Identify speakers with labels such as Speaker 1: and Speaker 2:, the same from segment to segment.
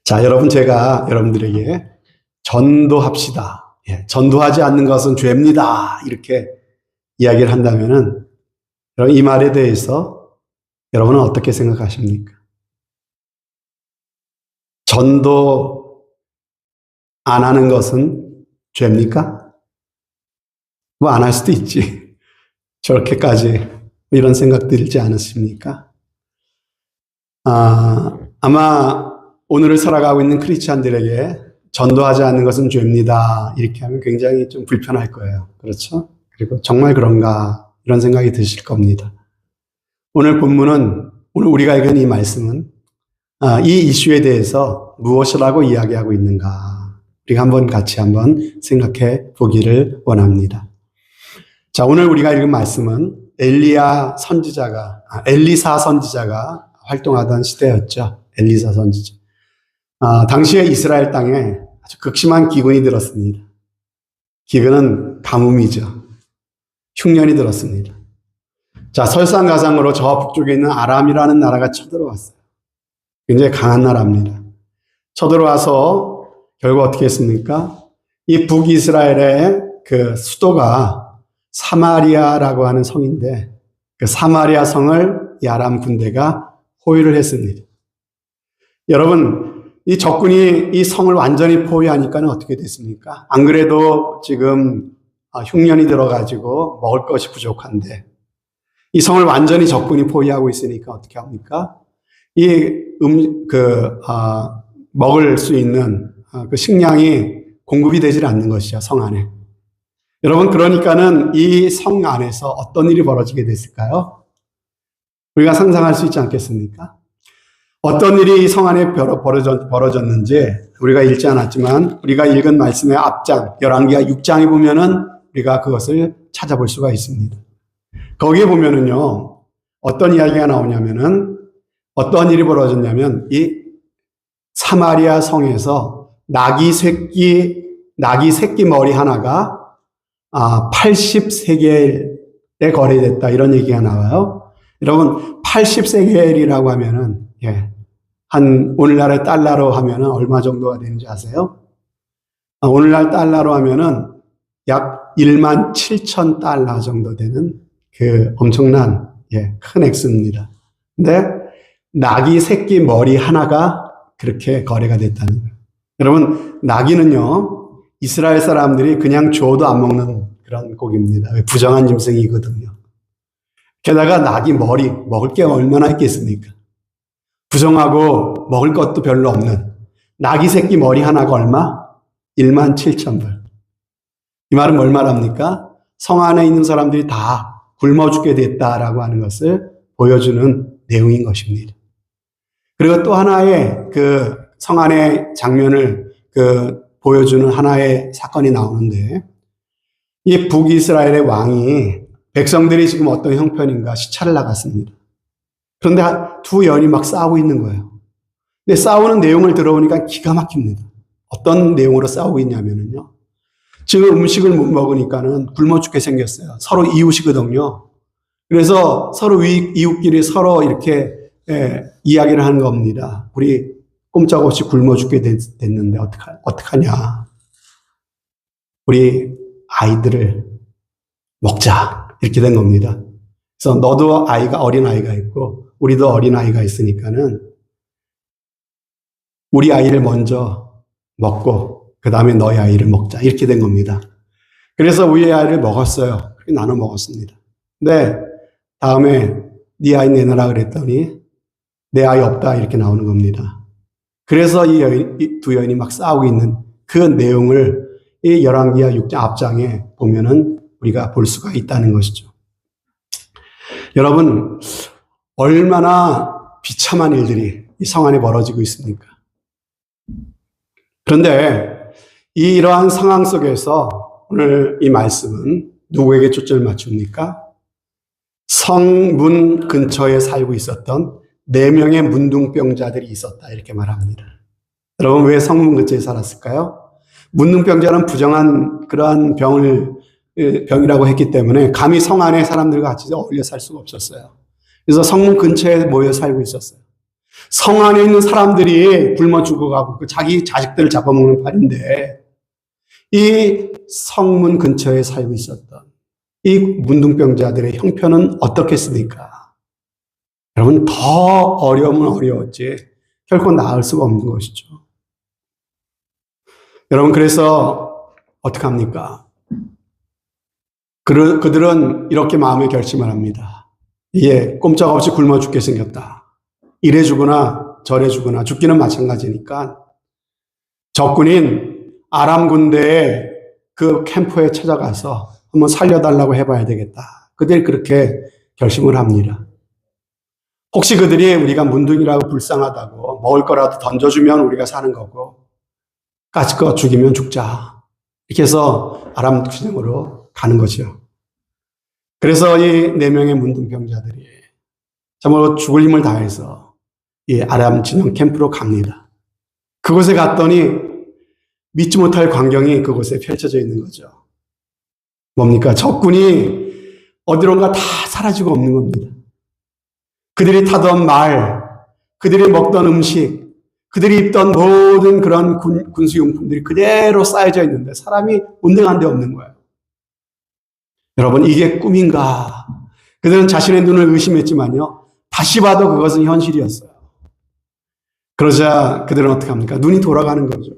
Speaker 1: 자, 여러분, 제가 여러분들에게 전도합시다. 전도하지 않는 것은 죄입니다. 이렇게 이야기를 한다면은, 여러분, 이 말에 대해서 여러분은 어떻게 생각하십니까? 전도 안 하는 것은 죄입니까? 뭐 안 할 수도 있지. 저렇게까지 이런 생각 들지 않으십니까? 아마 오늘을 살아가고 있는 크리스찬들에게 전도하지 않는 것은 죄입니다. 이렇게 하면 굉장히 좀 불편할 거예요. 그렇죠? 그리고 정말 그런가 이런 생각이 드실 겁니다. 오늘 본문은, 오늘 우리가 읽은 이 말씀은 이 이슈에 대해서 무엇이라고 이야기하고 있는가 우리가 같이 한번 생각해 보기를 원합니다. 자, 오늘 우리가 읽은 말씀은 엘리사 선지자가 활동하던 시대였죠. 엘리사 선지자. 당시에 이스라엘 땅에 아주 극심한 기근이 들었습니다. 기근은 가뭄이죠. 흉년이 들었습니다. 자, 설상가상으로 저 북쪽에 있는 아람이라는 나라가 쳐들어왔어요. 굉장히 강한 나라입니다. 쳐들어와서 결국 어떻게 했습니까? 이 북이스라엘의 그 수도가 사마리아라고 하는 성인데, 그 사마리아 성을 이 아람 군대가 포위를 했습니다. 여러분, 이 적군이 이 성을 완전히 포위하니까 어떻게 됐습니까? 안 그래도 지금 흉년이 들어가지고 먹을 것이 부족한데, 이 성을 완전히 적군이 포위하고 있으니까 어떻게 합니까? 먹을 수 있는 그 식량이 공급이 되질 않는 것이죠, 성 안에. 여러분, 그러니까는 이 성 안에서 어떤 일이 벌어지게 됐을까요? 우리가 상상할 수 있지 않겠습니까? 어떤 일이 이 성 안에 벌어졌는지 우리가 읽지 않았지만 우리가 읽은 말씀의 앞장, 열왕기하 6장에 보면은 우리가 그것을 찾아볼 수가 있습니다. 거기에 보면은요, 어떤 이야기가 나오냐면은, 어떤 일이 벌어졌냐면, 이 사마리아 성에서 낙이 새끼 머리 하나가 80세겔에 거래됐다, 이런 얘기가 나와요. 여러분, 80세겔이라고 하면은, 한 오늘날의 달러로 하면은 얼마 정도가 되는지 아세요? 오늘날 달러로 하면은 약 17,000달러 정도 되는 그 엄청난 큰 액수입니다. 근데 낙이 새끼 머리 하나가 그렇게 거래가 됐다는 거예요. 여러분, 낙이는요, 이스라엘 사람들이 그냥 줘도 안 먹는 그런 고기입니다. 부정한 짐승이거든요. 게다가 낙이 먹을 게 얼마나 있겠습니까? 부정하고 먹을 것도 별로 없는 낙이 새끼 머리 하나가 얼마? 17,000불. 이 말은 뭘 말합니까? 성 안에 있는 사람들이 다 굶어 죽게 됐다라고 하는 것을 보여주는 내용인 것입니다. 그리고 또 하나의 그 성 안의 장면을 보여주는 하나의 사건이 나오는데, 이 북이스라엘의 왕이 백성들이 지금 어떤 형편인가 시찰을 나갔습니다. 그런데 두 여인이 막 싸우고 있는 거예요. 근데 싸우는 내용을 들어보니까 기가 막힙니다. 어떤 내용으로 싸우고 있냐면요, 지금 음식을 못 먹으니까는 굶어 죽게 생겼어요. 서로 이웃이거든요. 그래서 서로 이웃끼리 서로 이렇게 이야기를 하는 겁니다. 우리 꼼짝없이 굶어 죽게 됐는데 어떡하냐. 우리 아이들을 먹자. 이렇게 된 겁니다. 그래서 너도 어린 아이가 있고 우리도 어린 아이가 있으니까는 우리 아이를 먼저 먹고 그 다음에 너희 아이를 먹자. 이렇게 된 겁니다. 그래서 우리 아이를 먹었어요. 그렇게 나눠 먹었습니다. 근데 다음에 네 아이 내놔라 그랬더니 내 아이 없다 이렇게 나오는 겁니다. 그래서 이 두 여인이 막 싸우고 있는 그 내용을 이 열왕기하 6장 앞장에 보면은 우리가 볼 수가 있다는 것이죠. 여러분, 얼마나 비참한 일들이 이 성 안에 벌어지고 있습니까? 그런데 이러한 상황 속에서 오늘 이 말씀은 누구에게 초점을 맞춥니까? 성문 근처에 살고 있었던 4명의 문둥병자들이 있었다, 이렇게 말합니다. 여러분, 왜 성문 근처에 살았을까요? 문둥병자는 부정한 그러한 병이라고 했기 때문에 감히 성 안에 사람들과 같이 어울려 살 수가 없었어요. 그래서 성문 근처에 모여 살고 있었어요. 성 안에 있는 사람들이 굶어 죽어가고 자기 자식들을 잡아먹는 판인데 이 성문 근처에 살고 있었던 이 문둥병자들의 형편은 어떻겠습니까? 여러분, 더 어려우면 어려웠지 결코 나을 수가 없는 것이죠. 여러분, 그래서 어떡합니까? 그들은 이렇게 마음의 결심을 합니다. 이게 꼼짝없이 굶어 죽게 생겼다. 이래 주거나 저래 주거나 죽기는 마찬가지니까 적군인 아람 군대의 그 캠프에 찾아가서 한번 살려달라고 해봐야 되겠다. 그들이 그렇게 결심을 합니다. 혹시 그들이 우리가 문둥이라고 불쌍하다고 먹을 거라도 던져주면 우리가 사는 거고 까짓거 죽이면 죽자. 이렇게 해서 아람 진영으로 가는 거죠. 그래서 이 4명의 문둥병자들이 정말 죽을 힘을 다해서 이 아람 진영 캠프로 갑니다. 그곳에 갔더니 믿지 못할 광경이 그곳에 펼쳐져 있는 거죠. 뭡니까? 적군이 어디론가 다 사라지고 없는 겁니다. 그들이 타던 말, 그들이 먹던 음식, 그들이 입던 모든 그런 군수용품들이 그대로 쌓여져 있는데 사람이 온데간데 없는 거예요. 여러분, 이게 꿈인가? 그들은 자신의 눈을 의심했지만요, 다시 봐도 그것은 현실이었어요. 그러자 그들은 어떻게 합니까? 눈이 돌아가는 거죠.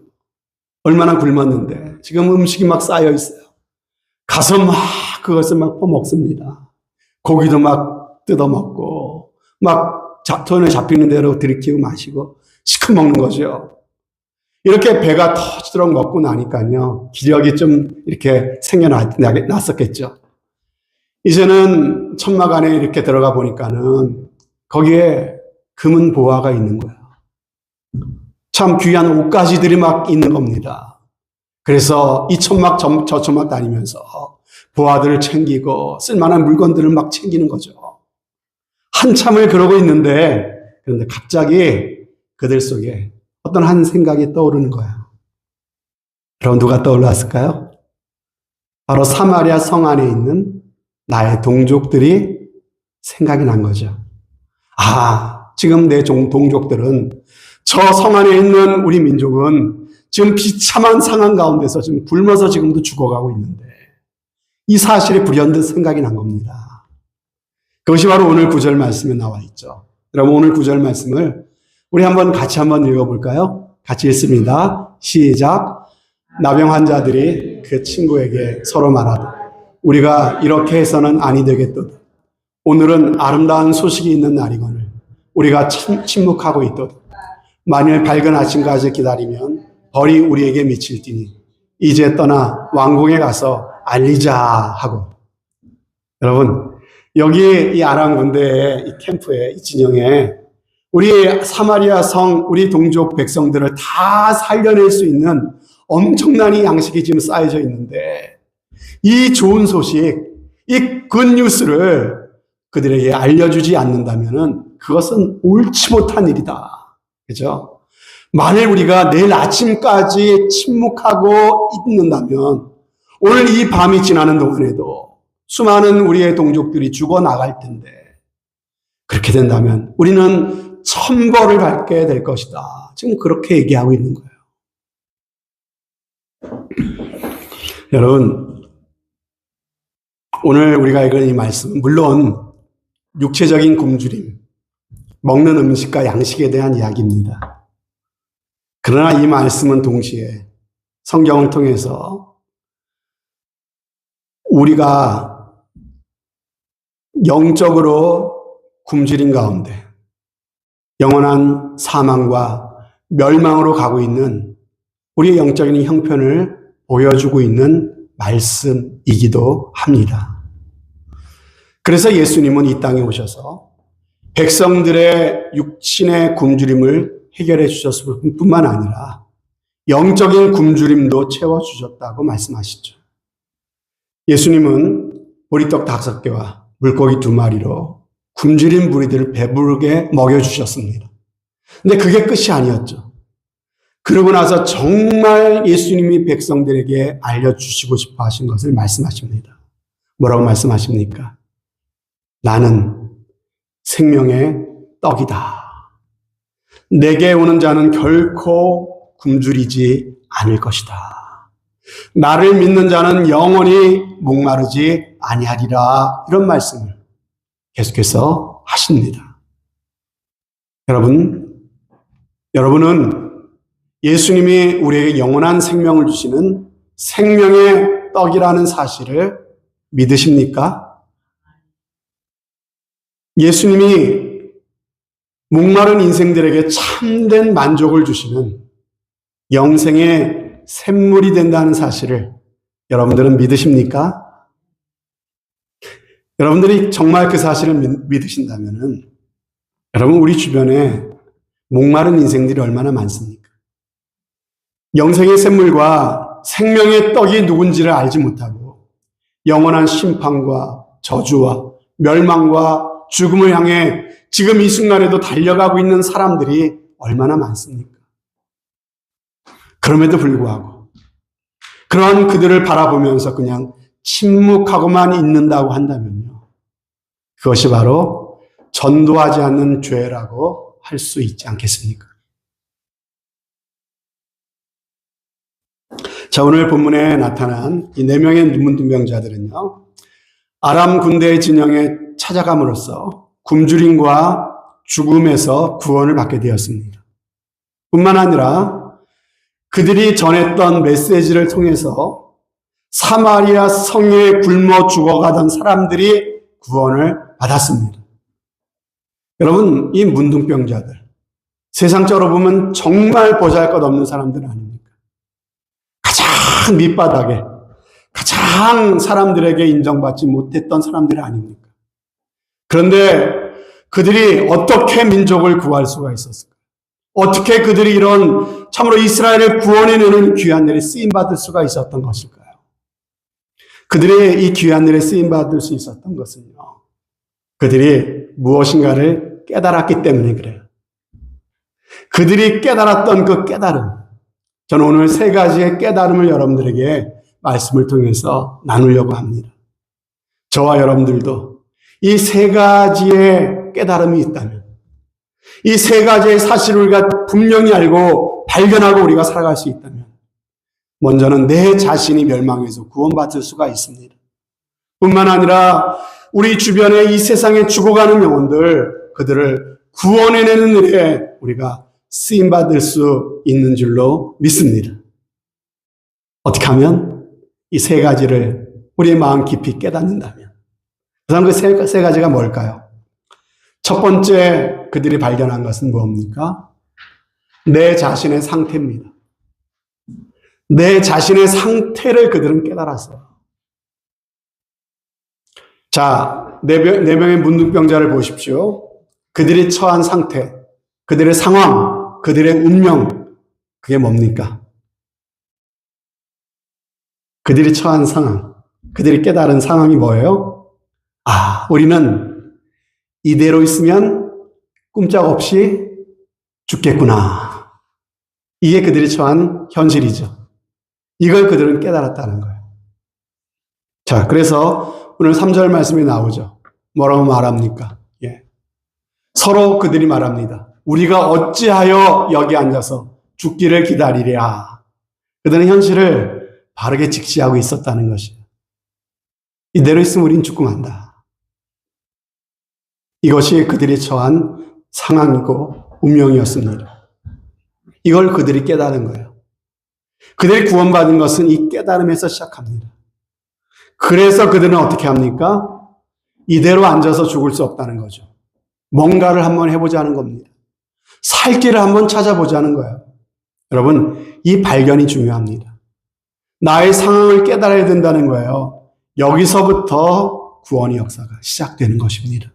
Speaker 1: 얼마나 굶었는데 지금 음식이 막 쌓여 있어요. 가서 막 그것을 막 퍼먹습니다. 고기도 막 뜯어먹고 막 손에 잡히는 대로 들이키고 마시고 시큼 먹는 거죠. 이렇게 배가 터지도록 먹고 나니까요, 기력이 좀 이렇게 생겨났었겠죠. 이제는 천막 안에 이렇게 들어가 보니까는 거기에 금은 보화가 있는 거예요. 참 귀한 옷가지들이 막 있는 겁니다. 그래서 이 천막 저 천막 다니면서 보화들을 챙기고 쓸만한 물건들을 막 챙기는 거죠. 한참을 그러고 있는데 그런데 갑자기 그들 속에 어떤 한 생각이 떠오르는 거예요. 여러분, 누가 떠올랐을까요? 바로 사마리아 성 안에 있는 나의 동족들이 생각이 난 거죠. 아, 지금 내 동족들은 저 성 안에 있는 우리 민족은 지금 비참한 상황 가운데서 지금 굶어서 지금도 죽어가고 있는데 이 사실이 불현듯 생각이 난 겁니다. 그것이 바로 오늘 9절 말씀에 나와 있죠. 여러분, 오늘 9절 말씀을 우리 같이 한번 읽어볼까요? 같이 읽습니다. 시작. 나병 환자들이 그 친구에게 서로 말하되 우리가 이렇게 해서는 아니 되겠도다. 오늘은 아름다운 소식이 있는 날이거늘 우리가 침묵하고 있도다. 만일 밝은 아침까지 기다리면 벌이 우리에게 미칠지니 이제 떠나 왕궁에 가서 알리자 하고. 여러분, 여기 이 아람 군대의 이 캠프에, 이 진영에 우리 사마리아 성, 우리 동족 백성들을 다 살려낼 수 있는 엄청난 이 양식이 지금 쌓여져 있는데 이 좋은 소식, 이 굿뉴스를 그들에게 알려주지 않는다면 그것은 옳지 못한 일이다. 그죠? 만일 우리가 내일 아침까지 침묵하고 있는다면 오늘 이 밤이 지나는 동안에도 수많은 우리의 동족들이 죽어나갈 텐데 그렇게 된다면 우리는 천벌을 받게 될 것이다. 지금 그렇게 얘기하고 있는 거예요. 여러분, 오늘 우리가 읽은 이 말씀은 물론 육체적인 굶주림, 먹는 음식과 양식에 대한 이야기입니다. 그러나 이 말씀은 동시에 성경을 통해서 우리가 영적으로 굶주린 가운데 영원한 사망과 멸망으로 가고 있는 우리의 영적인 형편을 보여주고 있는 말씀이기도 합니다. 그래서 예수님은 이 땅에 오셔서 백성들의 육신의 굶주림을 해결해 주셨을 뿐만 아니라 영적인 굶주림도 채워주셨다고 말씀하시죠. 예수님은 보리떡 5개와 물고기 2마리로 굶주린 무리들을 배부르게 먹여주셨습니다. 근데 그게 끝이 아니었죠. 그러고 나서 정말 예수님이 백성들에게 알려주시고 싶어 하신 것을 말씀하십니다. 뭐라고 말씀하십니까? 나는 생명의 떡이다. 내게 오는 자는 결코 굶주리지 않을 것이다. 나를 믿는 자는 영원히 목마르지 아니하리라. 이런 말씀을 계속해서 하십니다. 여러분은 예수님이 우리에게 영원한 생명을 주시는 생명의 떡이라는 사실을 믿으십니까? 예수님이 목마른 인생들에게 참된 만족을 주시는 영생의 샘물이 된다는 사실을 여러분들은 믿으십니까? 여러분들이 정말 그 사실을 믿으신다면은 여러분, 우리 주변에 목마른 인생들이 얼마나 많습니까? 영생의 샘물과 생명의 떡이 누군지를 알지 못하고 영원한 심판과 저주와 멸망과 죽음을 향해 지금 이 순간에도 달려가고 있는 사람들이 얼마나 많습니까? 그럼에도 불구하고 그러한 그들을 바라보면서 그냥 침묵하고만 있는다고 한다면요, 그것이 바로 전도하지 않는 죄라고 할 수 있지 않겠습니까? 자, 오늘 본문에 나타난 이 4명의 문둥병자들은요, 아람 군대의 진영에 찾아감으로써 굶주림과 죽음에서 구원을 받게 되었습니다. 뿐만 아니라 그들이 전했던 메시지를 통해서 사마리아 성에 굶어 죽어가던 사람들이 구원을 받았습니다. 여러분, 이 문둥병자들, 세상적으로 보면 정말 보잘것없는 사람들 아닙니까? 가장 밑바닥에, 가장 사람들에게 인정받지 못했던 사람들 아닙니까? 그런데 그들이 어떻게 민족을 구할 수가 있었을까? 어떻게 그들이 이런 참으로 이스라엘을 구원해내는 귀한 일에 쓰임받을 수가 있었던 것일까요? 그들이 이 귀한 일에 쓰임받을 수 있었던 것은요, 그들이 무엇인가를 깨달았기 때문에 그래요. 그들이 깨달았던 그 깨달음, 저는 오늘 3가지의 깨달음을 여러분들에게 말씀을 통해서 나누려고 합니다. 저와 여러분들도 이 3가지의 깨달음이 있다면, 이 3가지의 사실을 우리가 분명히 알고 발견하고 우리가 살아갈 수 있다면, 먼저는 내 자신이 멸망해서 구원받을 수가 있습니다. 뿐만 아니라 우리 주변에 이 세상에 죽어가는 영혼들, 그들을 구원해내는 일에 우리가 쓰임받을 수 있는 줄로 믿습니다. 어떻게 하면 이 3가지를 우리의 마음 깊이 깨닫는다면, 그다음 그 3가지가 뭘까요? 첫 번째 그들이 발견한 것은 뭡니까? 내 자신의 상태입니다. 내 자신의 상태를 그들은 깨달았어요. 자, 4명의 문둥병자를 보십시오. 그들이 처한 상태, 그들의 상황, 그들의 운명, 그게 뭡니까? 그들이 처한 상황, 그들이 깨달은 상황이 뭐예요? 아, 우리는 이대로 있으면 꼼짝없이 죽겠구나. 이게 그들이 처한 현실이죠. 이걸 그들은 깨달았다는 거예요. 자, 그래서 오늘 3절 말씀이 나오죠. 뭐라고 말합니까? 서로 그들이 말합니다. 우리가 어찌하여 여기 앉아서 죽기를 기다리랴. 그들은 현실을 바르게 직시하고 있었다는 것이에요. 이대로 있으면 우린 죽고 만다. 이것이 그들이 처한 상황이고 운명이었습니다. 이걸 그들이 깨달은 거예요. 그들이 구원받은 것은 이 깨달음에서 시작합니다. 그래서 그들은 어떻게 합니까? 이대로 앉아서 죽을 수 없다는 거죠. 뭔가를 한번 해보자는 겁니다. 살 길을 한번 찾아보자는 거예요. 여러분, 이 발견이 중요합니다. 나의 상황을 깨달아야 된다는 거예요. 여기서부터 구원의 역사가 시작되는 것입니다.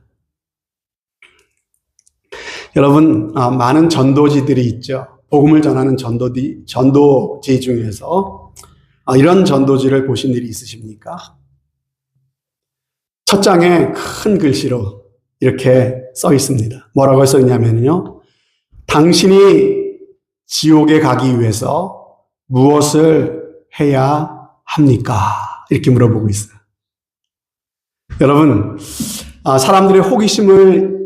Speaker 1: 여러분, 많은 전도지들이 있죠. 복음을 전하는 전도지 중에서 이런 전도지를 보신 일이 있으십니까? 첫 장에 큰 글씨로 이렇게 써 있습니다. 뭐라고 써 있냐면요. 당신이 지옥에 가기 위해서 무엇을 해야 합니까? 이렇게 물어보고 있어요. 여러분, 사람들의 호기심을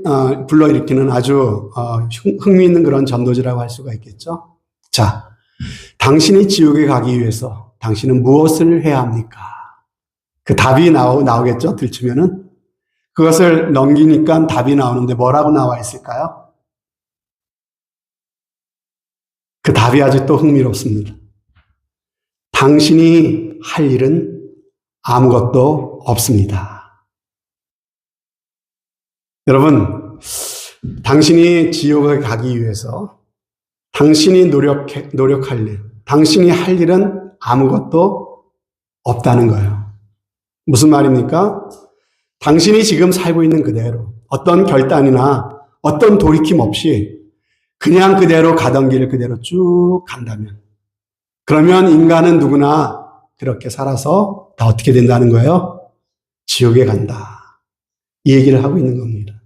Speaker 1: 불러일으키는 아주 흥미있는 그런 전도지라고 할 수가 있겠죠. 자, 당신이 지옥에 가기 위해서 당신은 무엇을 해야 합니까? 그 답이 나오겠죠. 들추면은 그것을 넘기니까 답이 나오는데 뭐라고 나와 있을까요? 그 답이 아주 또 흥미롭습니다. 당신이 할 일은 아무것도 없습니다. 여러분, 당신이 지옥에 가기 위해서 당신이 노력할 일, 당신이 할 일은 아무것도 없다는 거예요. 무슨 말입니까? 당신이 지금 살고 있는 그대로 어떤 결단이나 어떤 돌이킴 없이 그냥 그대로 가던 길을 그대로 쭉 간다면, 그러면 인간은 누구나 그렇게 살아서 다 어떻게 된다는 거예요? 지옥에 간다. 이 얘기를 하고 있는 겁니다.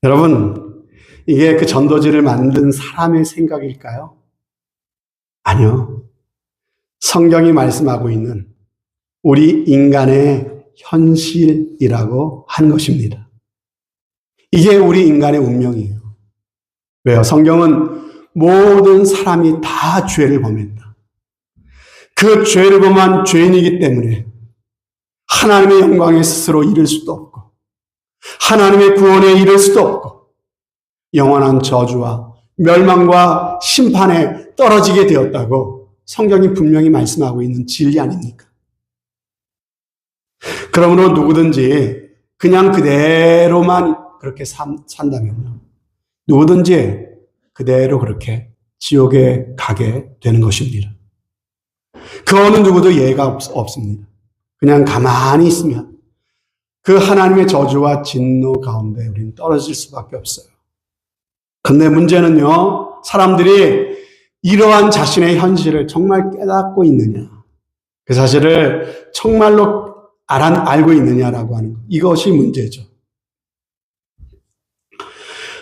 Speaker 1: 여러분, 이게 그 전도지를 만든 사람의 생각일까요? 아니요. 성경이 말씀하고 있는 우리 인간의 현실이라고 한 것입니다. 이게 우리 인간의 운명이에요. 왜요? 성경은 모든 사람이 다 죄를 범했다. 그 죄를 범한 죄인이기 때문에 하나님의 영광에 스스로 이를 수도 없고 하나님의 구원에 이를 수도 없고 영원한 저주와 멸망과 심판에 떨어지게 되었다고 성경이 분명히 말씀하고 있는 진리 아닙니까? 그러므로 누구든지 그냥 그대로만 그렇게 산다면요, 누구든지 그대로 그렇게 지옥에 가게 되는 것입니다. 그 어느 누구도 예가 없습니다. 그냥 가만히 있으면 그 하나님의 저주와 진노 가운데 우리는 떨어질 수밖에 없어요. 근데 문제는요, 사람들이 이러한 자신의 현실을 정말 깨닫고 있느냐, 그 사실을 정말로 알고 있느냐라고 하는 것, 이것이 문제죠.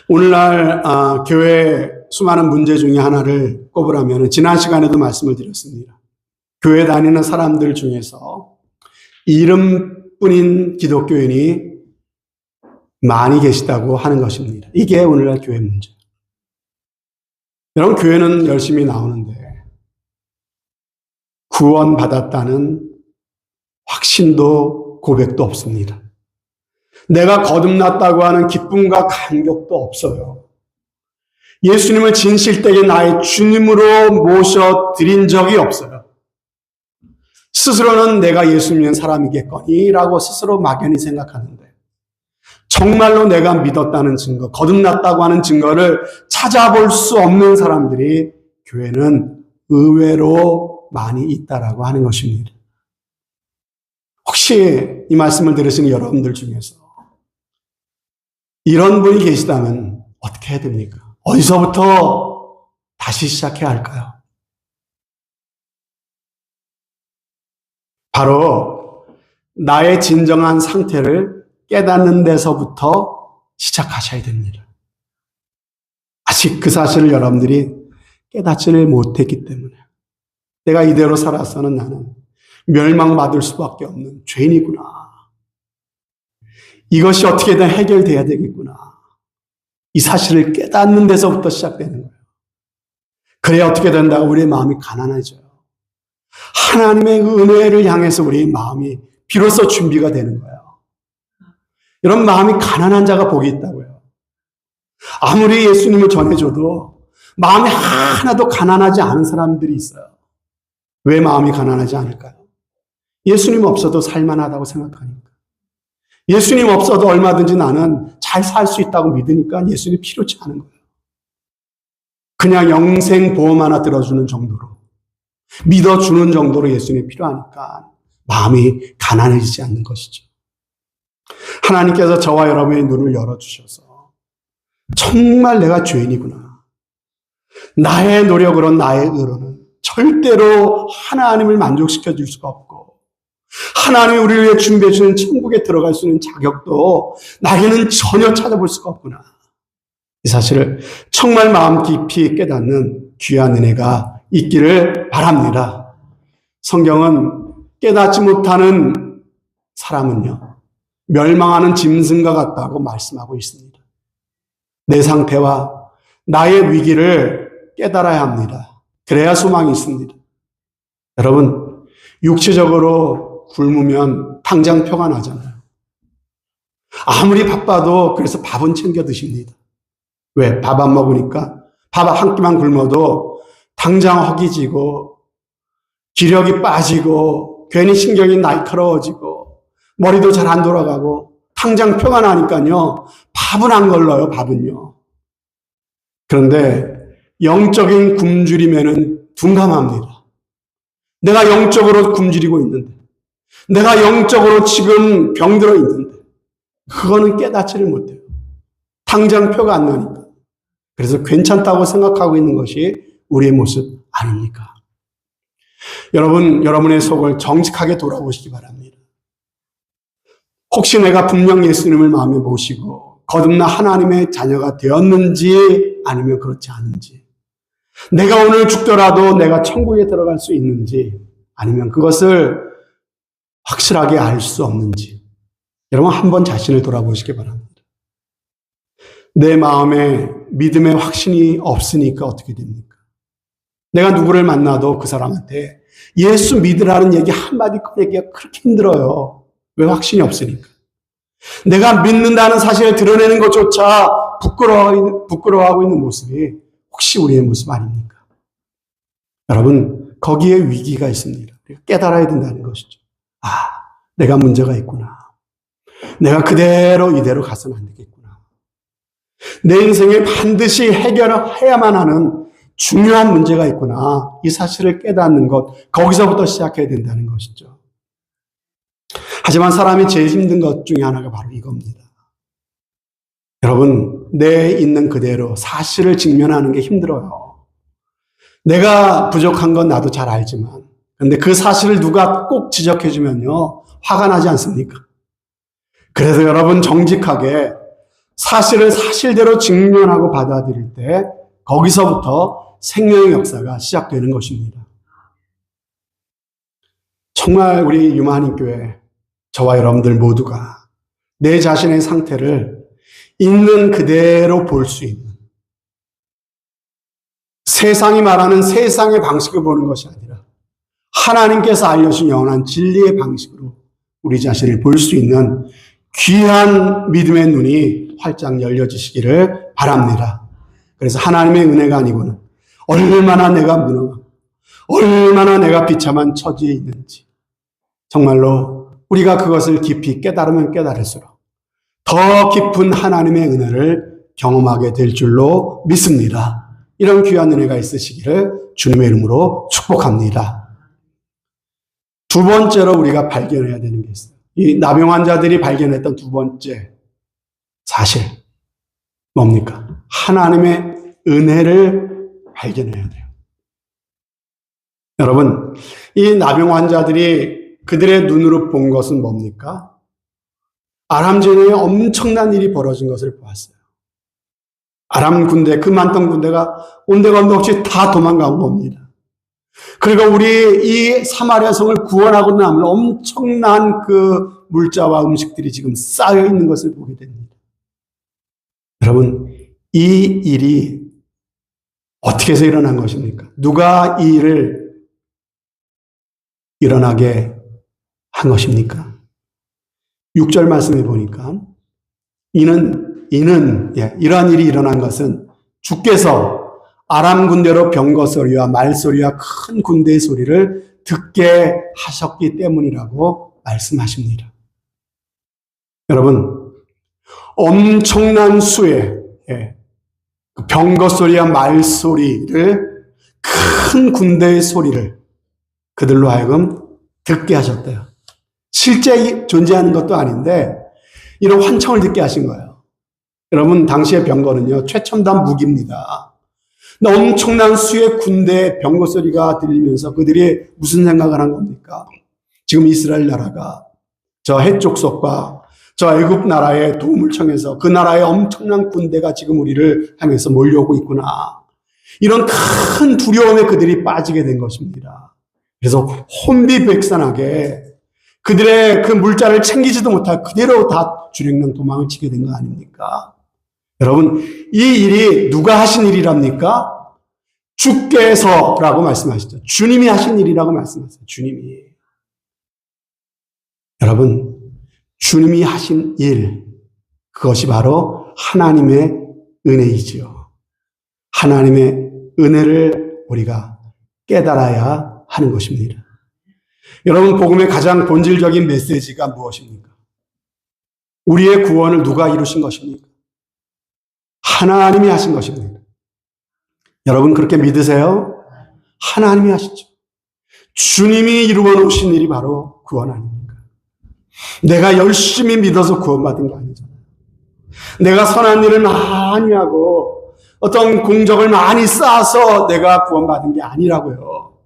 Speaker 1: 오늘날 교회 수많은 문제 중에 하나를 꼽으라면 지난 시간에도 말씀을 드렸습니다. 교회 다니는 사람들 중에서 이름뿐인 기독교인이 많이 계시다고 하는 것입니다. 이게 오늘날 교회 문제예요. 여러분, 교회는 열심히 나오는데 구원받았다는 확신도 고백도 없습니다. 내가 거듭났다고 하는 기쁨과 감격도 없어요. 예수님을 진실되게 나의 주님으로 모셔드린 적이 없어요. 스스로는 내가 예수 믿는 사람이겠거니라고 스스로 막연히 생각하는데 정말로 내가 믿었다는 증거, 거듭났다고 하는 증거를 찾아볼 수 없는 사람들이 교회는 의외로 많이 있다라고 하는 것입니다. 혹시 이 말씀을 들으시는 여러분들 중에서 이런 분이 계시다면 어떻게 해야 됩니까? 어디서부터 다시 시작해야 할까요? 바로 나의 진정한 상태를 깨닫는 데서부터 시작하셔야 됩니다. 아직 그 사실을 여러분들이 깨닫지를 못했기 때문에 내가 이대로 살아서는 나는 멸망받을 수밖에 없는 죄인이구나. 이것이 어떻게든 해결돼야 되겠구나. 이 사실을 깨닫는 데서부터 시작되는 거예요. 그래야 어떻게 된다고 우리의 마음이 가난해져요. 하나님의 은혜를 향해서 우리의 마음이 비로소 준비가 되는 거예요. 이런 마음이 가난한 자가 복이 있다고요. 아무리 예수님을 전해줘도 마음이 하나도 가난하지 않은 사람들이 있어요. 왜 마음이 가난하지 않을까요? 예수님 없어도 살만하다고 생각하니까. 예수님 없어도 얼마든지 나는 잘 살 수 있다고 믿으니까 예수님이 필요치 않은 거예요. 그냥 영생 보험 하나 들어주는 정도로, 믿어주는 정도로 예수님이 필요하니까 마음이 가난해지지 않는 것이죠. 하나님께서 저와 여러분의 눈을 열어주셔서 정말 내가 죄인이구나. 나의 노력으로, 나의 의로는 절대로 하나님을 만족시켜 줄 수가 없고 하나님이 우리를 위해 준비해 주는 천국에 들어갈 수 있는 자격도 나에게는 전혀 찾아볼 수가 없구나. 이 사실을 정말 마음 깊이 깨닫는 귀한 은혜가 있기를 바랍니다. 성경은 깨닫지 못하는 사람은요, 멸망하는 짐승과 같다고 말씀하고 있습니다. 내 상태와 나의 위기를 깨달아야 합니다. 그래야 소망이 있습니다. 여러분, 육체적으로 굶으면 당장 표가 나잖아요. 아무리 바빠도 그래서 밥은 챙겨 드십니다. 왜? 밥 안 먹으니까 밥 한 끼만 굶어도 당장 허기지고 기력이 빠지고 괜히 신경이 날카로워지고 머리도 잘 안 돌아가고 당장 표가 나니까요. 밥은 안 걸러요. 밥은요. 그런데 영적인 굶주림에는 둔감합니다. 내가 영적으로 굶주리고 있는데, 내가 영적으로 지금 병들어 있는데 그거는 깨닫지를 못해요. 당장 표가 안 나니까. 그래서 괜찮다고 생각하고 있는 것이 우리의 모습 아닙니까? 여러분, 여러분의 속을 정직하게 돌아보시기 바랍니다. 혹시 내가 분명 예수님을 마음에 모시고 거듭나 하나님의 자녀가 되었는지 아니면 그렇지 않은지, 내가 오늘 죽더라도 내가 천국에 들어갈 수 있는지 아니면 그것을 확실하게 알 수 없는지, 여러분 한번 자신을 돌아보시기 바랍니다. 내 마음에 믿음의 확신이 없으니까 어떻게 됩니까? 내가 누구를 만나도 그 사람한테 예수 믿으라는 얘기 한마디 꺼내기가 그렇게 힘들어요. 왜? 확신이 없으니까. 내가 믿는다는 사실을 드러내는 것조차 부끄러워하고 있는 모습이 혹시 우리의 모습 아닙니까? 여러분, 거기에 위기가 있습니다. 깨달아야 된다는 것이죠. 아, 내가 문제가 있구나. 내가 그대로 이대로 가서는 안 되겠구나. 내 인생에 반드시 해결해야만 하는 중요한 문제가 있구나. 이 사실을 깨닫는 것, 거기서부터 시작해야 된다는 것이죠. 하지만 사람이 제일 힘든 것 중에 하나가 바로 이겁니다. 여러분, 내 있는 그대로 사실을 직면하는 게 힘들어요. 내가 부족한 건 나도 잘 알지만, 근데 그 사실을 누가 꼭 지적해주면요, 화가 나지 않습니까? 그래서 여러분 정직하게 사실을 사실대로 직면하고 받아들일 때 거기서부터 생명의 역사가 시작되는 것입니다. 정말 우리 유만인교회, 저와 여러분들 모두가 내 자신의 상태를 있는 그대로 볼 수 있는, 세상이 말하는 세상의 방식을 보는 것이 아니라 하나님께서 알려주신 영원한 진리의 방식으로 우리 자신을 볼 수 있는 귀한 믿음의 눈이 활짝 열려지시기를 바랍니다. 그래서 하나님의 은혜가 아니고는 얼마나 내가 무능하고 얼마나 내가 비참한 처지에 있는지, 정말로 우리가 그것을 깊이 깨달으면 깨달을수록 더 깊은 하나님의 은혜를 경험하게 될 줄로 믿습니다. 이런 귀한 은혜가 있으시기를 주님의 이름으로 축복합니다. 두 번째로 우리가 발견해야 되는 게 있어요. 이 나병 환자들이 발견했던 두 번째 사실 뭡니까? 하나님의 은혜를 발견해야 돼요. 여러분, 이 나병 환자들이 그들의 눈으로 본 것은 뭡니까? 아람 진영에 엄청난 일이 벌어진 것을 보았어요. 아람 군대, 그 많던 군대가 온데간데 없이 다 도망간 겁니다. 그리고 우리 이 사마리아 성을 구원하고 남을 엄청난 그 물자와 음식들이 지금 쌓여 있는 것을 보게 됩니다. 여러분, 이 일이 어떻게 해서 일어난 것입니까? 누가 이 일을 일어나게 한 것입니까? 6절 말씀에 보니까 이러한 일이 일어난 것은 주께서 아람 군대로 병거 소리와 말소리와 큰 군대의 소리를 듣게 하셨기 때문이라고 말씀하십니다. 여러분, 엄청난 수의 병거 소리와 말소리를, 큰 군대의 소리를 그들로 하여금 듣게 하셨대요. 실제 존재하는 것도 아닌데 이런 환청을 듣게 하신 거예요. 여러분, 당시의 병거는요, 최첨단 무기입니다. 엄청난 수의 군대 병거 소리가 들리면서 그들이 무슨 생각을 한 겁니까? 지금 이스라엘 나라가 저 해족속과 저 애굽 나라의 도움을 청해서 그 나라의 엄청난 군대가 지금 우리를 향해서 몰려오고 있구나. 이런 큰 두려움에 그들이 빠지게 된 것입니다. 그래서 혼비백산하게 그들의 그 물자를 챙기지도 못할 그대로 다 주랭랑 도망을 치게 된 거 아닙니까? 여러분, 이 일이 누가 하신 일이랍니까? 주께서라고 말씀하시죠. 주님이 하신 일이라고 말씀하세요. 주님이. 여러분, 주님이 하신 일, 그것이 바로 하나님의 은혜이지요. 하나님의 은혜를 우리가 깨달아야 하는 것입니다. 여러분, 복음의 가장 본질적인 메시지가 무엇입니까? 우리의 구원을 누가 이루신 것입니까? 하나님이 하신 것입니다. 여러분, 그렇게 믿으세요? 하나님이 하시죠. 주님이 이루어 놓으신 일이 바로 구원 아닙니까? 내가 열심히 믿어서 구원받은 게 아니잖아요. 내가 선한 일을 많이 하고 어떤 공적을 많이 쌓아서 내가 구원받은 게 아니라고요.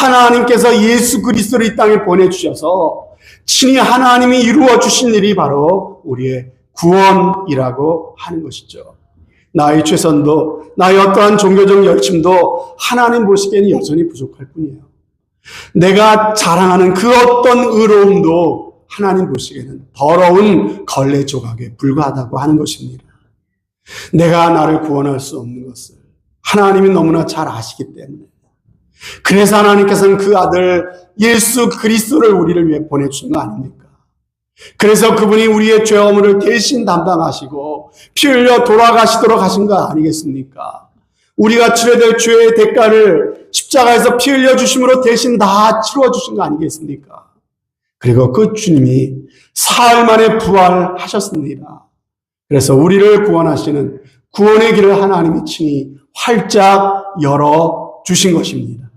Speaker 1: 하나님께서 예수 그리스도를 이 땅에 보내주셔서 친히 하나님이 이루어 주신 일이 바로 우리의 구원이라고 하는 것이죠. 나의 최선도, 나의 어떠한 종교적 열심도 하나님 보시기에는 여전히 부족할 뿐이에요. 내가 자랑하는 그 어떤 의로움도 하나님 보시기에는 더러운 걸레 조각에 불과하다고 하는 것입니다. 내가 나를 구원할 수 없는 것을 하나님이 너무나 잘 아시기 때문에, 그래서 하나님께서는 그 아들 예수 그리스도를 우리를 위해 보내주신 거 아닙니까? 그래서 그분이 우리의 죄 허물을 대신 담당하시고 피 흘려 돌아가시도록 하신 거 아니겠습니까? 우리가 치러야 될 죄의 대가를 십자가에서 피 흘려 주심으로 대신 다 치루어 주신 거 아니겠습니까? 그리고 그 주님이 사흘 만에 부활하셨습니다. 그래서 우리를 구원하시는 구원의 길을 하나님이 친히 활짝 열어 주신 것입니다.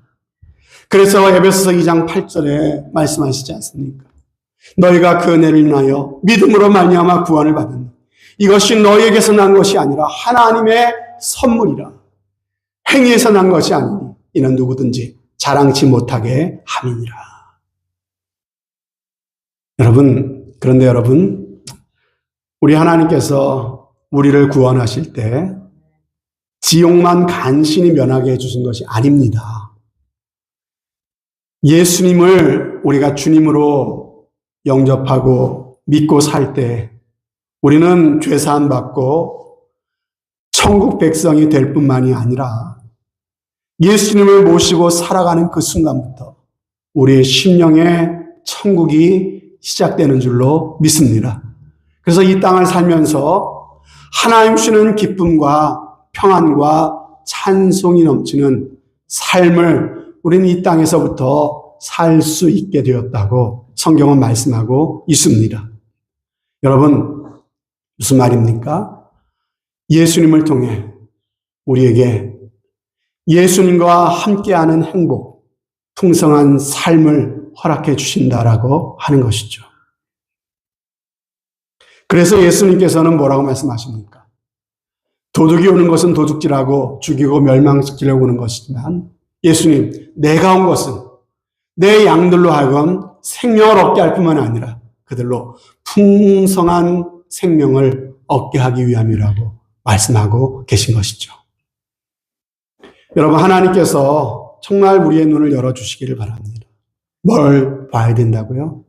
Speaker 1: 그래서 에베소서 2장 8절에 말씀하시지 않습니까? 너희가 그 은혜를 인하여 믿음으로 말미암아 구원을 받은 이것이 너희에게서 난 것이 아니라 하나님의 선물이라. 행위에서 난 것이 아니니 이는 누구든지 자랑치 못하게 함이니라. 그런데 여러분, 우리 하나님께서 우리를 구원하실 때 지옥만 간신히 면하게 해주신 것이 아닙니다. 예수님을 우리가 주님으로 영접하고 믿고 살 때 우리는 죄사함 받고 천국 백성이 될 뿐만이 아니라 예수님을 모시고 살아가는 그 순간부터 우리의 심령의 천국이 시작되는 줄로 믿습니다. 그래서 이 땅을 살면서 하나님 주시는 기쁨과 평안과 찬송이 넘치는 삶을 우리는 이 땅에서부터 살 수 있게 되었다고 성경은 말씀하고 있습니다. 여러분, 무슨 말입니까? 예수님을 통해 우리에게 예수님과 함께하는 행복, 풍성한 삶을 허락해 주신다라고 하는 것이죠. 그래서 예수님께서는 뭐라고 말씀하십니까? 도둑이 오는 것은 도둑질하고 죽이고 멸망시키려고 오는 것이지만 예수님, 내가 온 것은 내 양들로 하여금 생명을 얻게 할 뿐만 아니라 그들로 풍성한 생명을 얻게 하기 위함이라고 말씀하고 계신 것이죠. 여러분, 하나님께서 정말 우리의 눈을 열어주시기를 바랍니다. 뭘 봐야 된다고요?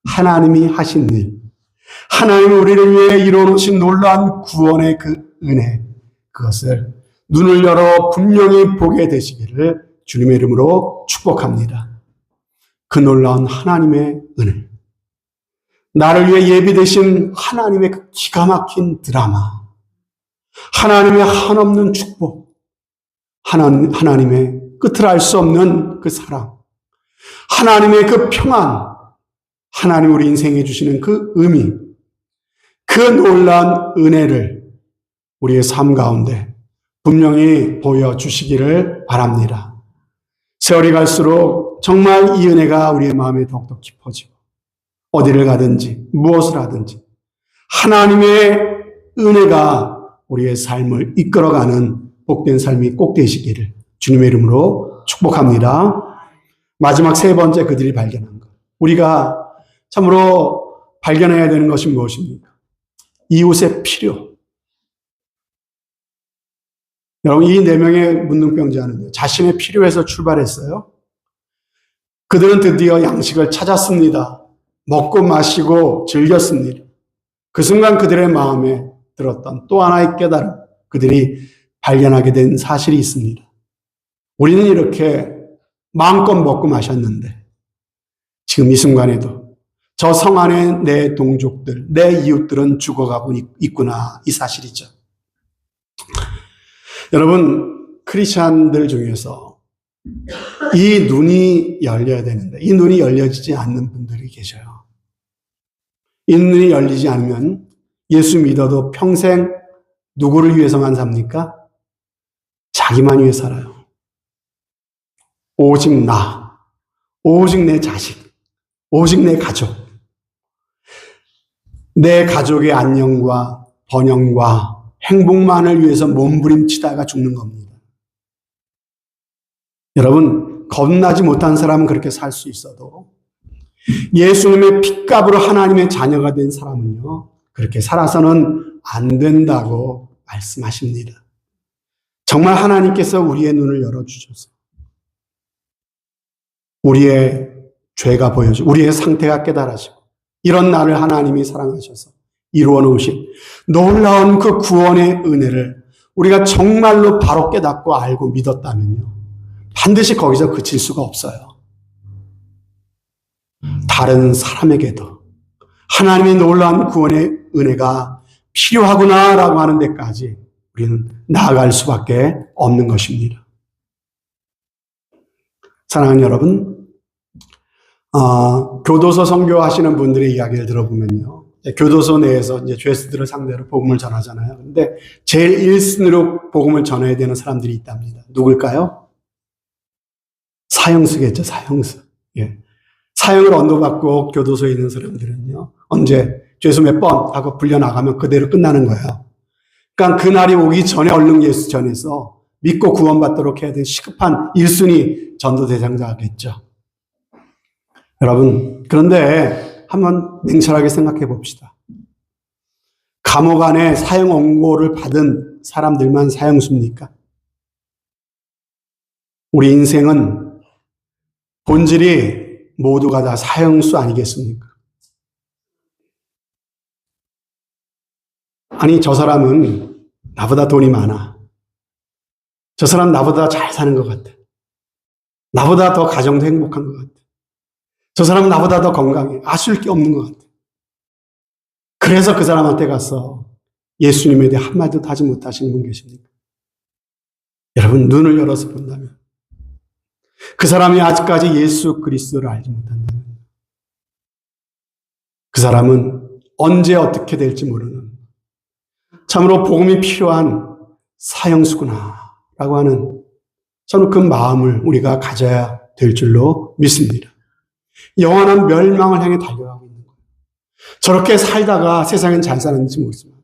Speaker 1: 하나님이 하신 일, 하나님이 우리를 위해 이루어놓으신 놀라운 구원의 그 은혜, 그것을 눈을 열어 분명히 보게 되시기를 주님의 이름으로 축복합니다. 그 놀라운 하나님의 은혜, 나를 위해 예비되신 하나님의 그 기가 막힌 드라마, 하나님의 한없는 축복, 하나님의 끝을 알 수 없는 그 사랑, 하나님의 그 평안, 하나님 우리 인생에 주시는 그 의미, 그 놀라운 은혜를 우리의 삶 가운데 분명히 보여주시기를 바랍니다. 세월이 갈수록 정말 이 은혜가 우리의 마음에 더욱더 깊어지고 어디를 가든지 무엇을 하든지 하나님의 은혜가 우리의 삶을 이끌어가는 복된 삶이 꼭 되시기를 주님의 이름으로 축복합니다. 마지막 세 번째, 그들이 발견한 것. 우리가 참으로 발견해야 되는 것이 무엇입니까? 이웃의 필요. 여러분, 이 4명의 문둥병자는 자신의 필요에서 출발했어요. 그들은 드디어 양식을 찾았습니다. 먹고 마시고 즐겼습니다. 그 순간 그들의 마음에 들었던 또 하나의 깨달음, 그들이 발견하게 된 사실이 있습니다. 우리는 이렇게 마음껏 먹고 마셨는데 지금 이 순간에도 저 성 안에 내 동족들, 내 이웃들은 죽어가고 있구나, 이 사실이죠. 여러분, 크리스찬들 중에서 이 눈이 열려야 되는데 이 눈이 열려지지 않는 분들이 계셔요. 이 눈이 열리지 않으면 예수 믿어도 평생 누구를 위해서만 삽니까? 자기만 위해 살아요. 오직 나, 오직 내 자식, 오직 내 가족. 내 가족의 안녕과 번영과 행복만을 위해서 몸부림치다가 죽는 겁니다. 여러분, 겁나지 못한 사람은 그렇게 살 수 있어도 예수님의 핏값으로 하나님의 자녀가 된 사람은요, 그렇게 살아서는 안 된다고 말씀하십니다. 정말 하나님께서 우리의 눈을 열어주셔서 우리의 죄가 보여지고 우리의 상태가 깨달아지고 이런 나를 하나님이 사랑하셔서 이루어 놓으신 놀라운 그 구원의 은혜를 우리가 정말로 바로 깨닫고 알고 믿었다면요, 반드시 거기서 그칠 수가 없어요. 다른 사람에게도 하나님의 놀라운 구원의 은혜가 필요하구나라고 하는 데까지 우리는 나아갈 수밖에 없는 것입니다. 사랑하는 여러분, 교도소 선교하시는 분들의 이야기를 들어보면요, 교도소 내에서 이제 죄수들을 상대로 복음을 전하잖아요. 근데 제일 1순위로 복음을 전해야 되는 사람들이 있답니다. 누굴까요? 사형수겠죠, 사형수. 예. 사형을 언도받고 교도소에 있는 사람들은요, 언제 죄수 몇 번 하고 불려나가면 그대로 끝나는 거예요. 그러니까 그날이 오기 전에 얼른 예수 전해서 믿고 구원받도록 해야 되는 시급한 1순위 전도 대상자겠죠. 여러분, 그런데 한번 냉철하게 생각해 봅시다. 감옥 안에 사형 원고를 받은 사람들만 사형수입니까? 우리 인생은 본질이 모두가 다 사형수 아니겠습니까? 아니, 저 사람은 나보다 돈이 많아. 저 사람 나보다 잘 사는 것 같아. 나보다 더 가정도 행복한 것 같아. 저 사람은 나보다 더 건강해. 아쉬울 게 없는 것 같아. 그래서 그 사람한테 가서 예수님에 대해 한마디도 하지 못하시는 분 계십니까? 여러분, 눈을 열어서 본다면 그 사람이 아직까지 예수 그리스도를 알지 못한다면 그 사람은 언제 어떻게 될지 모르는 참으로 복음이 필요한 사형수구나 라고 하는, 저는 그 마음을 우리가 가져야 될 줄로 믿습니다. 영원한 멸망을 향해 달려가고 있는 거예요. 저렇게 살다가 세상엔 잘 사는지 모르지만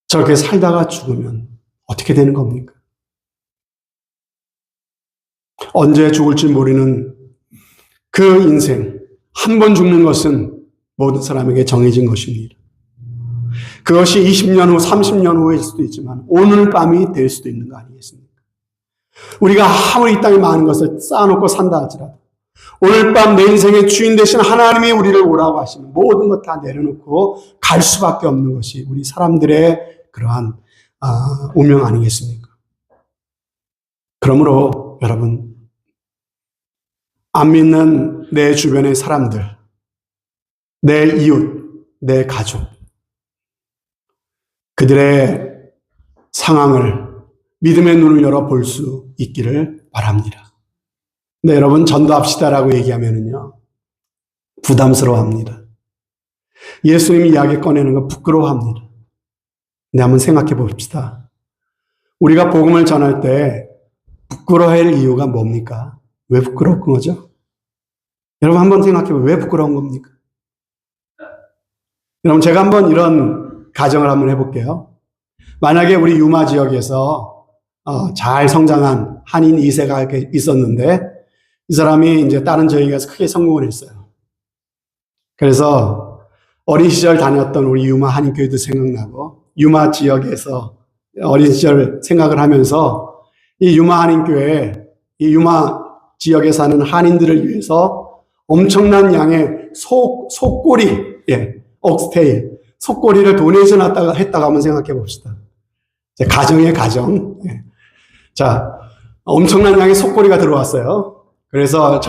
Speaker 1: 저렇게 살다가 죽으면 어떻게 되는 겁니까? 언제 죽을지 모르는 그 인생, 한 번 죽는 것은 모든 사람에게 정해진 것입니다. 그것이 20년 후, 30년 후일 수도 있지만 오늘 밤이 될 수도 있는 거 아니겠습니까? 우리가 아무리 이 땅에 많은 것을 쌓아놓고 산다 할지라도 오늘 밤 내 인생의 주인 되신 하나님이 우리를 오라고 하시면 모든 것 다 내려놓고 갈 수밖에 없는 것이 우리 사람들의 그러한 운명 아니겠습니까? 그러므로 여러분, 안 믿는 내 주변의 사람들, 내 이웃, 내 가족, 그들의 상황을 믿음의 눈을 열어 볼 수 있기를 바랍니다. 네, 여러분, 전도합시다라고 얘기하면은요, 부담스러워합니다. 예수님이 이야기 꺼내는 거 부끄러워합니다. 근데 한번 생각해 봅시다. 우리가 복음을 전할 때 부끄러워할 이유가 뭡니까? 왜 부끄러운 거죠? 여러분, 한번 생각해 보세요. 왜 부끄러운 겁니까? 여러분, 제가 한번 이런 가정을 한번 해볼게요. 만약에 우리 유마 지역에서 잘 성장한 한인 2세가 있었는데 이 사람이 이제 다른 지역에 가서 크게 성공을 했어요. 그래서 어린 시절 다녔던 우리 유마 한인교회도 생각나고 유마 지역에서 어린 시절 생각을 하면서 이 유마 한인교회, 이 유마 지역에 사는 한인들을 위해서 엄청난 양의 속꼬리, 옥스테일, 속꼬리를 도네이션 했다가 한번 생각해 봅시다. 가정의 가정. 자, 엄청난 양의 속꼬리가 들어왔어요. 그래서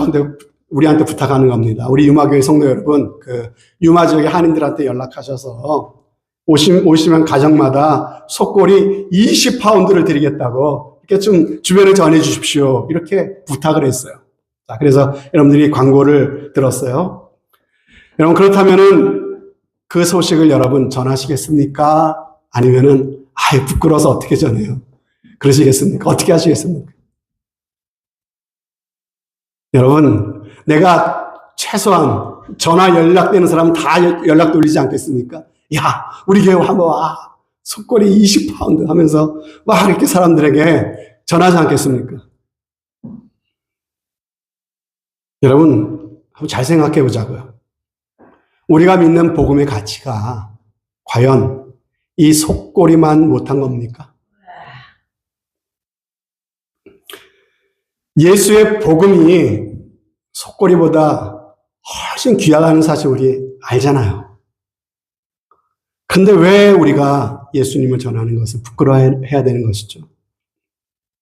Speaker 1: 우리한테 부탁하는 겁니다. 우리 유마교회 성도 여러분, 유마 지역의 한인들한테 연락하셔서 오시면 가정마다 속꼬리 20파운드를 드리겠다고 이렇게 좀 주변에 전해 주십시오. 이렇게 부탁을 했어요. 자, 그래서 여러분들이 광고를 들었어요. 여러분, 그렇다면은 그 소식을 여러분 전하시겠습니까? 아니면은, 부끄러워서 어떻게 전해요? 그러시겠습니까? 어떻게 하시겠습니까? 여러분, 내가 최소한 전화 연락되는 사람 다 연락 돌리지 않겠습니까? 야, 우리 교회 한번 와. 속꼬리 20파운드 하면서 막 이렇게 사람들에게 전하지 않겠습니까? 여러분, 한번 잘 생각해 보자고요. 우리가 믿는 복음의 가치가 과연 이 속꼬리만 못한 겁니까? 예수의 복음이 속꼬리보다 훨씬 귀하다는 사실 우리 알잖아요. 근데 왜 우리가 예수님을 전하는 것을 부끄러워해야 되는 것이죠?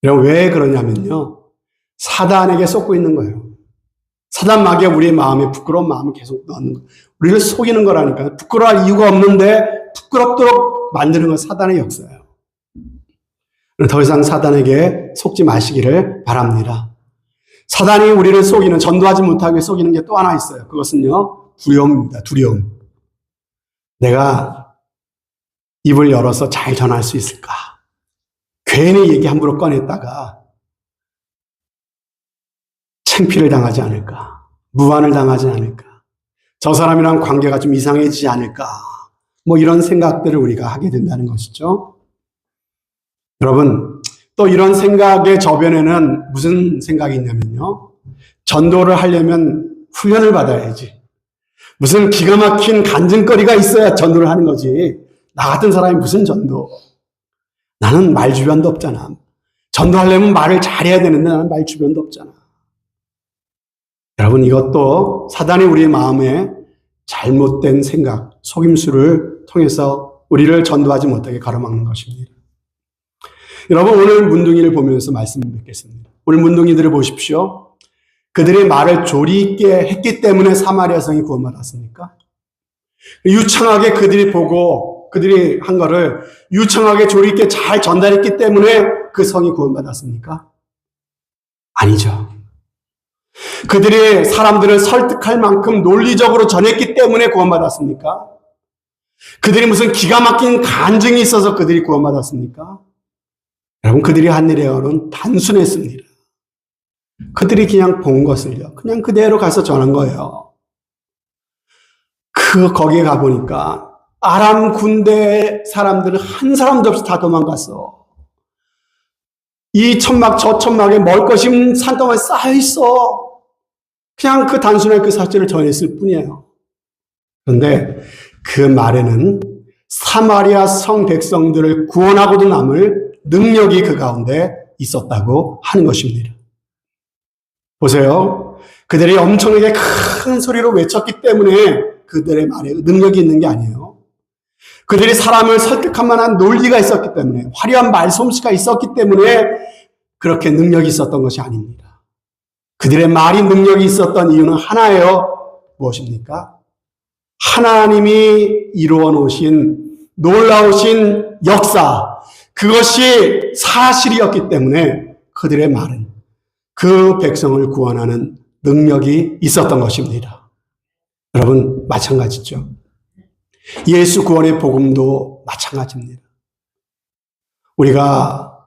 Speaker 1: 여러분, 왜 그러냐면요. 사단에게 속고 있는 거예요. 사단 마귀가 우리의 마음에 부끄러운 마음을 계속 넣는 거예요. 우리를 속이는 거라니까요. 부끄러워할 이유가 없는데 부끄럽도록 만드는 건 사단의 역사예요. 더 이상 사단에게 속지 마시기를 바랍니다. 사단이 우리를 속이는, 전도하지 못하게 속이는 게 또 하나 있어요. 그것은요, 두려움입니다. 두려움. 내가 입을 열어서 잘 전할 수 있을까? 괜히 얘기 함부로 꺼냈다가 창피를 당하지 않을까? 무안을 당하지 않을까? 저 사람이랑 관계가 좀 이상해지지 않을까? 이런 생각들을 우리가 하게 된다는 것이죠. 여러분, 또 이런 생각의 저변에는 무슨 생각이 있냐면요. 전도를 하려면 훈련을 받아야지. 무슨 기가 막힌 간증거리가 있어야 전도를 하는 거지. 나 같은 사람이 무슨 전도. 나는 말 주변도 없잖아. 전도하려면 말을 잘해야 되는데 나는 말 주변도 없잖아. 여러분, 이것도 사단이 우리의 마음에 잘못된 생각, 속임수를 통해서 우리를 전도하지 못하게 가로막는 것입니다. 여러분, 오늘 문둥이를 보면서 말씀을 맺겠습니다. 오늘 문둥이들을 보십시오. 그들이 말을 조리 있게 했기 때문에 사마리아 성이 구원받았습니까? 유창하게 그들이 보고 그들이 한 거를 유창하게 조리 있게 잘 전달했기 때문에 그 성이 구원받았습니까? 아니죠. 그들이 사람들을 설득할 만큼 논리적으로 전했기 때문에 구원받았습니까? 그들이 무슨 기가 막힌 간증이 있어서 그들이 구원받았습니까? 여러분, 그들이 한 일은 단순했습니다. 그들이 그냥 본 것을요, 그냥 그대로 가서 전한 거예요. 거기에 가보니까 아람 군대 사람들은 한 사람도 없이 다 도망갔어. 이 천막 저 천막에 먹을 것이 산더미에 쌓여있어. 그냥 그 단순한 그 사실을 전했을 뿐이에요. 그런데 그 말에는 사마리아 성 백성들을 구원하고도 남을 능력이 그 가운데 있었다고 하는 것입니다. 보세요. 그들이 엄청나게 큰 소리로 외쳤기 때문에 그들의 말에 능력이 있는 게 아니에요. 그들이 사람을 설득할 만한 논리가 있었기 때문에, 화려한 말솜씨가 있었기 때문에 그렇게 능력이 있었던 것이 아닙니다. 그들의 말이 능력이 있었던 이유는 하나예요. 무엇입니까? 하나님이 이루어 놓으신 놀라우신 역사, 그것이 사실이었기 때문에 그들의 말은 그 백성을 구원하는 능력이 있었던 것입니다. 여러분, 마찬가지죠. 예수 구원의 복음도 마찬가지입니다. 우리가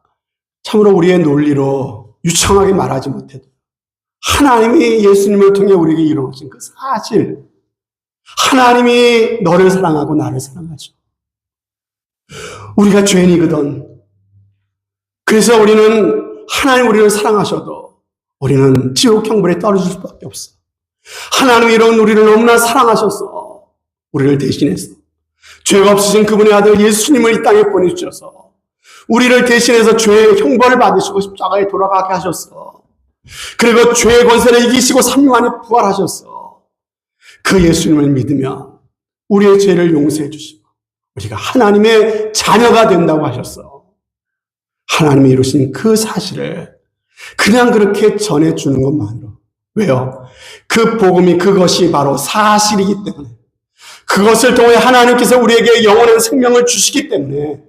Speaker 1: 참으로 우리의 논리로 유창하게 말하지 못해도 하나님이 예수님을 통해 우리에게 이루어진 그 사실, 하나님이 너를 사랑하고 나를 사랑하죠. 우리가 죄인이거든. 그래서 우리는 하나님 우리를 사랑하셔도 우리는 지옥 형벌에 떨어질 수밖에 없어. 하나님이 이런 우리를 너무나 사랑하셔서 우리를 대신해서 죄가 없으신 그분의 아들 예수님을 이 땅에 보내주셔서 우리를 대신해서 죄의 형벌을 받으시고 십자가에 돌아가게 하셨어. 그리고 죄의 권세를 이기시고 3일 만에 부활하셨어. 그 예수님을 믿으면 우리의 죄를 용서해 주시고 우리가 하나님의 자녀가 된다고 하셨어. 하나님이 이루신 그 사실을 그냥 그렇게 전해주는 것만으로. 왜요? 그 복음이 그것이 바로 사실이기 때문에, 그것을 통해 하나님께서 우리에게 영원한 생명을 주시기 때문에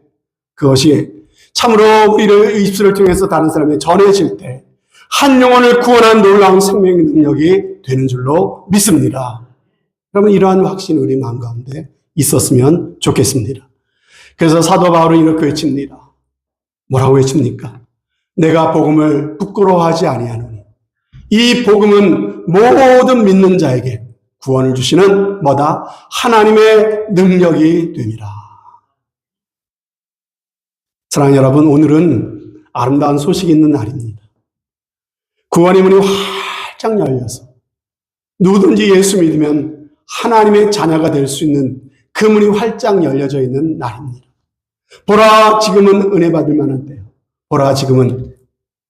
Speaker 1: 그것이 참으로 우리를 입술을 통해서 다른 사람에게 전해질 때 한 영혼을 구원한 놀라운 생명의 능력이 되는 줄로 믿습니다. 여러분, 이러한 확신이 우리 마음 가운데 있었으면 좋겠습니다. 그래서 사도 바울은 이렇게 외칩니다. 뭐라고 외칩니까? 내가 복음을 부끄러워하지 아니하노니 이 복음은 모든 믿는 자에게 구원을 주시는 뭐다? 하나님의 능력이 됨이라. 사랑하는 여러분, 오늘은 아름다운 소식이 있는 날입니다. 구원의 문이 활짝 열려서 누구든지 예수 믿으면 하나님의 자녀가 될 수 있는 그 문이 활짝 열려져 있는 날입니다. 보라, 지금은 은혜 받을 만한 때요. 보라, 지금은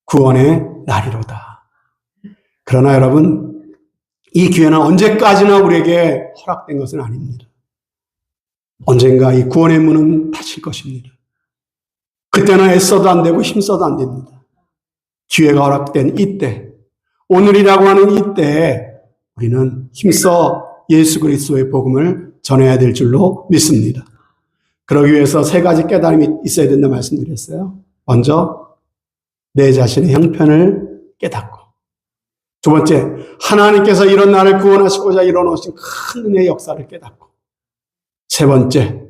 Speaker 1: 구원의 날이로다. 그러나 여러분, 이 기회는 언제까지나 우리에게 허락된 것은 아닙니다. 언젠가 이 구원의 문은 닫힐 것입니다. 그때는 애써도 안 되고 힘써도 안 됩니다. 기회가 허락된 이때, 오늘이라고 하는 이때에 우리는 힘써 예수 그리스도의 복음을 전해야 될 줄로 믿습니다. 그러기 위해서 세 가지 깨달음이 있어야 된다 말씀드렸어요. 먼저 내 자신의 형편을 깨닫고, 두 번째, 하나님께서 이런 나를 구원하시고자 이뤄놓으신 큰 은혜의 역사를 깨닫고, 세 번째,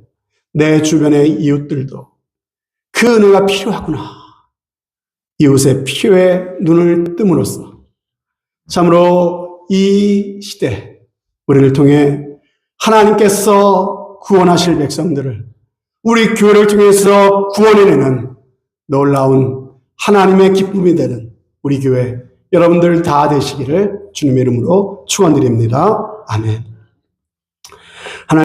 Speaker 1: 내 주변의 이웃들도 그 은혜가 필요하구나. 이웃의 필요에 눈을 뜸으로써 참으로 이 시대 우리를 통해 하나님께서 구원하실 백성들을 우리 교회를 통해서 구원해내는 놀라운 하나님의 기쁨이 되는 우리 교회 여러분들 다 되시기를 주님의 이름으로 축원드립니다. 아멘.